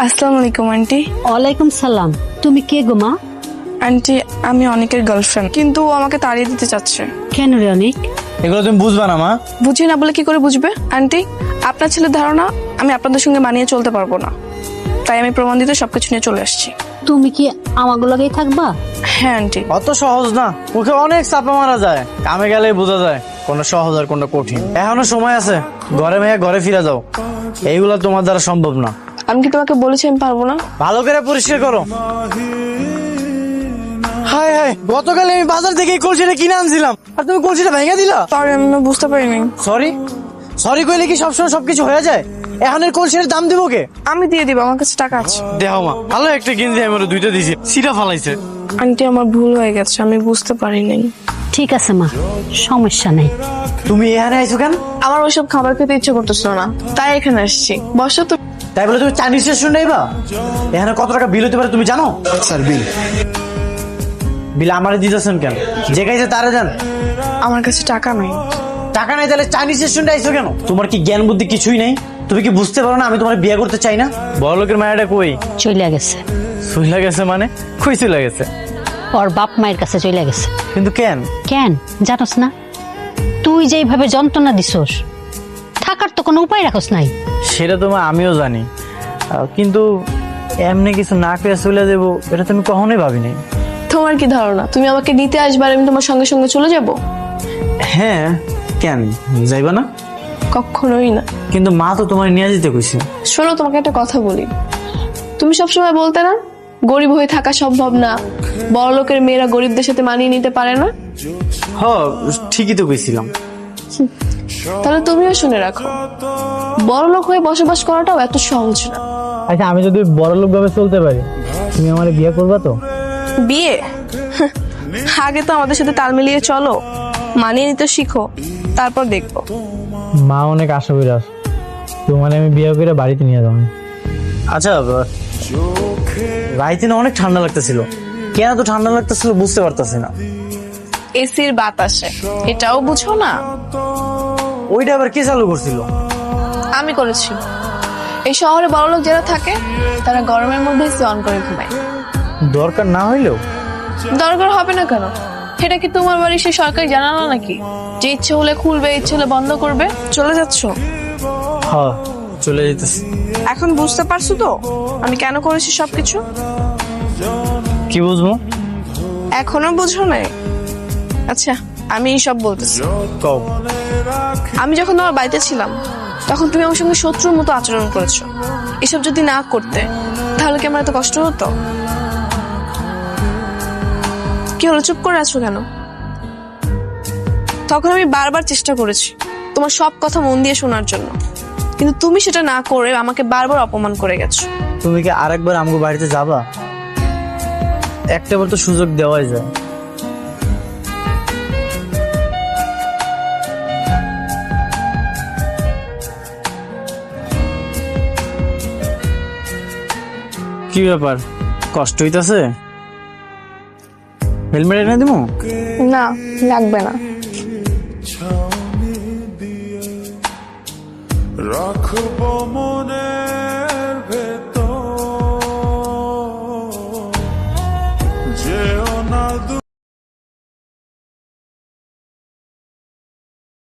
আসসালামু আলাইকুম আন্টি। ওয়ালাইকুম সালাম। তুমি কে গো মা? আন্টি আমি অনেকের গার্লফ্রেন্ড, কিন্তু ও আমাকে তাড়িয়ে দিতে চাচ্ছে। কেন রে অনেক? এগুলো তুমি বুঝবা না মা। বুঝি না বলে কি করে বুঝবে আন্টি? আপনার ছেলের ধারণা আমি আপনাদের সঙ্গে মানিয়ে চলতে পারবো না, তাই আমি প্রমাণ দিতে সবকিছু নিয়ে চলে আসছি। তুমি কি আমাগুলো লাগেই থাকবা? হ্যাঁ আন্টি। অত সহজ না, ওকে অনেক চাপা মারা যায়, কামে গেলেই বোঝা যায় কোনটা সহজ আর কোনটা কঠিন। এখনো সময় আছে, ঘরে মেয়ে ঘরে ফিরে যাও, এইগুলা তোমার দ্বারা সম্ভব না। আমি কি তোমাকে বলেছি আমি পারবো না? ভালো করে পরিষ্কার করো। হায় হায়, গতকাল আমি বাজার থেকে এই কলসিটা কিনে আনছিলাম আর তুমি কলসিটা ভেঙে দিলা। সরি, আমি না বুঝতে পারিনি। সরি সরি কইলে কি সবসময় সবকিছু হয়ে যায়? এখন এর কলসির দাম দিব কে? আমি দিয়ে দিব, আমার কাছে টাকা আছে। দেহ মা, ভালো একটা কিনতে আমি ওরা দুইটা দিছি, সিটা ফালাইছে। আন্টি আমার ভুল হয়ে গেছে, আমি বুঝতে পারিনি। ঠিক আছে মা, সমস্যা নেই। তুমি এখানে আইছো কেন? আমার ওইসব খাবার খেতে ইচ্ছে করতেছিল না, তাই এখানে আসছি। বসো তো। তাই বলে তুমি চাইনিজ রেস্টুরেন্ট আইবা? এখানে কত টাকা বিল হতে পারে তুমি জানো? স্যার বিল। বিল আমারে দিতেছেন কেন? যে খাইছে তারে দেন। আমার কাছে টাকা নাই। টাকা নাই তাহলে চাইনিজ রেস্টুরেন্টে আইছো কেন? তোমার কি জ্ঞান বুদ্ধি কিছুই নেই? তুমি কি বুঝতে পারো না আমি তোমার বিয়ে করতে চাই না? বড় লোকের মায়াটা কই? চলে গেছে। চইলা গেছে মানে? কই চইলা গেছে? ওর বাপ মায়ের কাছে চলে গেছে। কিন্তু কেন? কেন জানোস না? তুই যেইভাবে যন্ত্রণা দিছস, থাকার তো কোনো উপায় রাখস নাই। সেটা তো মা আমিও জানি, কিন্তু এমনি কিছু না করে চলে যাবো এটা তুমি কখনোই ভাবিনি। তোমার কি ধারণা তুমি আমাকে নিতে আসবে আর আমি তোমার সঙ্গে সঙ্গে চলে যাব? হ্যাঁ, কেন যাইবা না? কখনোই না। কিন্তু মা তো তোমার নিয়ে যেতে কইছে। শোনো, তোমাকে একটা কথা বলি। তুমি সবসময় বলতে না গরিব হয়ে থাকা সম্ভব না, বড় লোকের মেয়েরা গরিবদের সাথে মানিয়ে নিতে পারে না। হ, ঠিকই তো কইছিলাম। তাহলে তুমিও শুনে রাখো, বড় লোক হয়ে বসবাস করাটাও এত সহজ না। আচ্ছা, আমি যদি বড় লোক ভাবে চলতে পারি, তুমি আমার বিয়ে করবা তো? বিয়ে? আগে তো আমাদের সাথে তাল মিলিয়ে চলো, মানিয়ে নিতে শিখো, তারপর দেখবো। মা অনেক আশা করে আস, তোমার আমি বিয়ে করে বাড়িতে নিয়ে যাবো। আচ্ছা, রাইতে না অনেক ঠান্ডা লাগতেছিল, কেন তো ঠান্ডা লাগতেছিল বুঝতে পারতেছি না। এসির বাতাসে, এটাও বুঝো না? ওইটা আবার কে চালু করছিল? আমি করেছি। এই শহরে বড় লোক যারা থাকে তারা গরমের মধ্যে এসি অন করে ঘুমায়। দরকার না হইলেও? দরকার হবে না কেন? এটা কি তোমার বাড়ি সে সরকারি জানালো নাকি যে ইচ্ছে হলে খুলবে ইচ্ছে হলে বন্ধ করবে? চলে যাচ্ছ? হ্যাঁ, চলে যেতেছি। এখন বুঝতে পারছো তো আমি কেন করেছি সবকিছু? কি বুঝবো? এখনো বুঝো নাই? আচ্ছা, আমি সব বলতেছি। কও। আমি যখন তোমার বাড়িতে ছিলাম তখন তুমি আমার সঙ্গে শত্রুর মতো আচরণ করেছো। এসব যদি না করতে তাহলে কি আমার এত কষ্ট হতো? কি হলো, চুপ করে আছো কেন? তখন আমি বারবার চেষ্টা করেছি তোমার সব কথা মন দিয়ে শোনার জন্য, কিন্তু তুমি সেটা না করে আমাকে বারবার অপমান করে গেছো। তুমি কি আরেকবার আমগো বাড়িতে যাবা? একটাবার তো সুযোগ দেওয়াই যায়। কি ব্যাপার, কষ্ট হইতাছে? হেলমেট এনে দিমু? না, লাগবে না। রাখবো